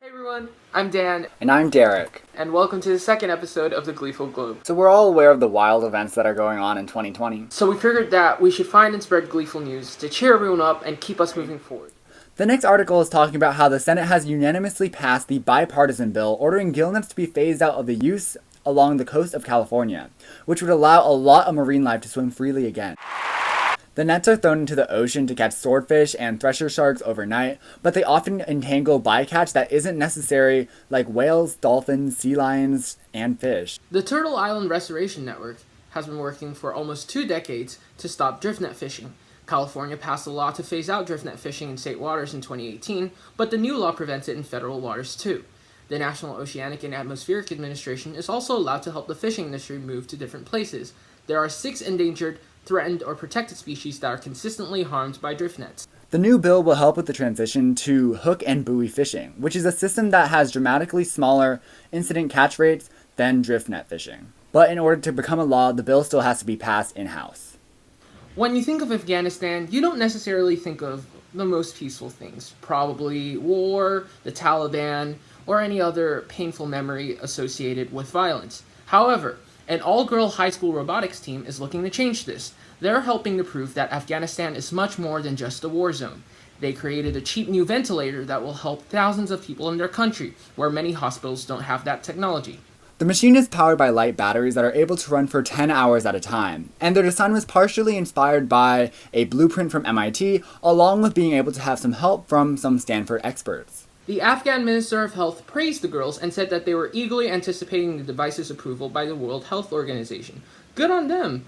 Hey everyone, I'm Dan, And I'm Derek. and welcome to the second episode of the Gleeful Globe. So we're all aware of the wild events that are going on in 2020. So we figured that we should find and spread gleeful news to cheer everyone up and keep us moving forward. The next article is talking about how the Senate has unanimously passed the bipartisan bill ordering gill nets to be phased out of the use along the coast of California, which would allow a lot of marine life to swim freely again. The nets are thrown into the ocean to catch swordfish and thresher sharks overnight, but they often entangle bycatch that isn't necessary, like whales, dolphins, sea lions, and fish. The Turtle Island Restoration Network has been working for almost 2 decades to stop drift net fishing. California passed a law to phase out drift net fishing in state waters in 2018, but the new law prevents it in federal waters too. The National Oceanic and Atmospheric Administration is also allowed to help the fishing industry move to different places. There are 6 endangered, threatened, or protected species that are consistently harmed by drift nets. The new bill will help with the transition to hook and buoy fishing, which is a system that has dramatically smaller incident catch rates than drift net fishing. But in order to become a law, the bill still has to be passed in-house. When you think of Afghanistan, you don't necessarily think of the most peaceful things. Probably war, the Taliban, or any other painful memory associated with violence. However, an all-girl high school robotics team is looking to change this. They're helping to prove that Afghanistan is much more than just a war zone. They created a cheap new ventilator that will help thousands of people in their country, where many hospitals don't have that technology. The machine is powered by light batteries that are able to run for 10 hours at a time, and their design was partially inspired by a blueprint from MIT, along with being able to have some help from some Stanford experts. The Afghan Minister of Health praised the girls and said that they were eagerly anticipating the device's approval by the World Health Organization. Good on them!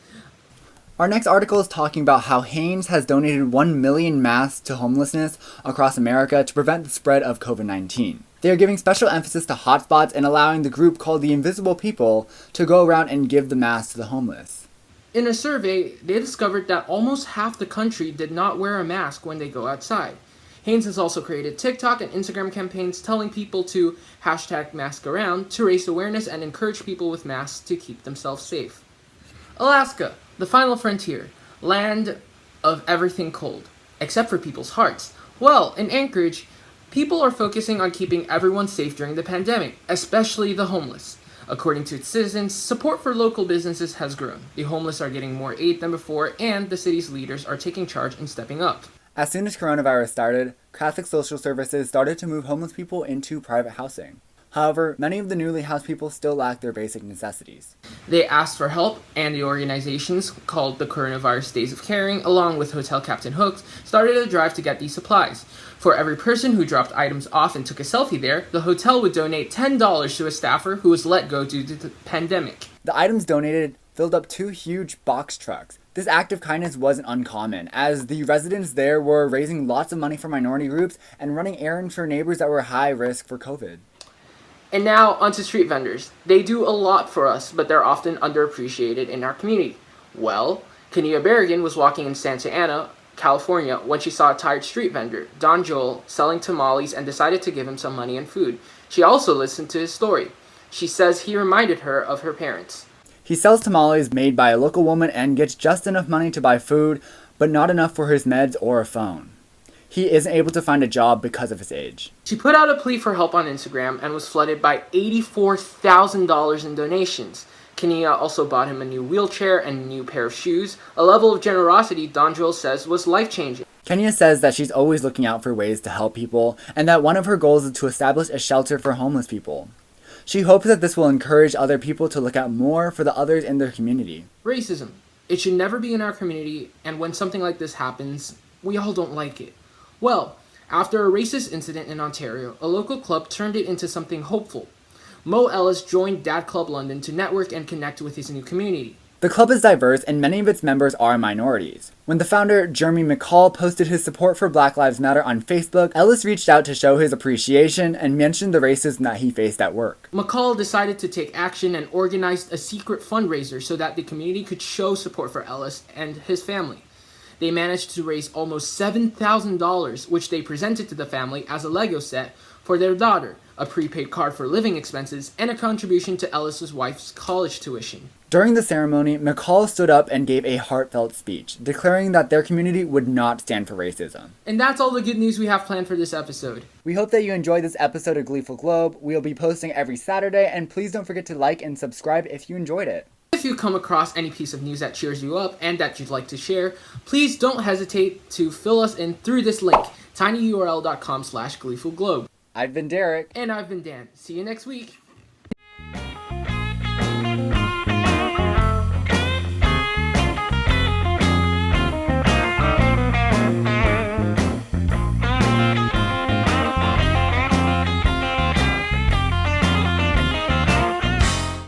Our next article is talking about how Hanes has donated 1 million masks to homelessness across America to prevent the spread of COVID-19. They are giving special emphasis to hotspots and allowing the group called the Invisible People to go around and give the masks to the homeless. In a survey, they discovered that almost half the country did not wear a mask when they go outside. Hanes has also created TikTok and Instagram campaigns telling people to #MaskAround to raise awareness and encourage people with masks to keep themselves safe. Alaska, the final frontier, land of everything cold, except for people's hearts. Well, in Anchorage, people are focusing on keeping everyone safe during the pandemic, especially the homeless. According to its citizens, support for local businesses has grown. The homeless are getting more aid than before, and the city's leaders are taking charge and stepping up. As soon as coronavirus started, Catholic Social Services started to move homeless people into private housing. However, many of the newly housed people still lack their basic necessities. They asked for help, and the organizations called the Coronavirus Days of Caring, along with Hotel Captain Hooks, started a drive to get these supplies. For every person who dropped items off and took a selfie there, the hotel would donate $10 to a staffer who was let go due to the pandemic. The items donated filled up 2 huge box trucks. This act of kindness wasn't uncommon, as the residents there were raising lots of money for minority groups and running errands for neighbors that were high risk for COVID. And now, onto street vendors. They do a lot for us, but they're often underappreciated in our community. Well, Kania Berrigan was walking in Santa Ana, California, when she saw a tired street vendor, Don Joel, selling tamales and decided to give him some money and food. She also listened to his story. She says he reminded her of her parents. He sells tamales made by a local woman and gets just enough money to buy food, but not enough for his meds or a phone. He isn't able to find a job because of his age. She put out a plea for help on Instagram and was flooded by $84,000 in donations. Kenia also bought him a new wheelchair and a new pair of shoes, a level of generosity Don Joel says was life-changing. Kenya says that she's always looking out for ways to help people, and that one of her goals is to establish a shelter for homeless people. She hopes that this will encourage other people to look out more for the others in their community. Racism. It should never be in our community, and when something like this happens, we all don't like it. Well, after a racist incident in Ontario, a local club turned it into something hopeful. Mo Ellis joined Dad Club London to network and connect with his new community. The club is diverse and many of its members are minorities. When the founder, Jeremy McCall, posted his support for Black Lives Matter on Facebook, Ellis reached out to show his appreciation and mentioned the racism that he faced at work. McCall decided to take action and organized a secret fundraiser so that the community could show support for Ellis and his family. They managed to raise almost $7,000, which they presented to the family as a Lego set for their daughter, a prepaid card for living expenses, and a contribution to Ellis's wife's college tuition. During the ceremony, McCall stood up and gave a heartfelt speech, declaring that their community would not stand for racism. And that's all the good news we have planned for this episode. We hope that you enjoyed this episode of Gleeful Globe. We'll be posting every Saturday, and please don't forget to like and subscribe if you enjoyed it. If you come across any piece of news that cheers you up and that you'd like to share, please don't hesitate to fill us in through this link, tinyurl.com/gleefulglobe. I've been Derek. And I've been Dan. See you next week.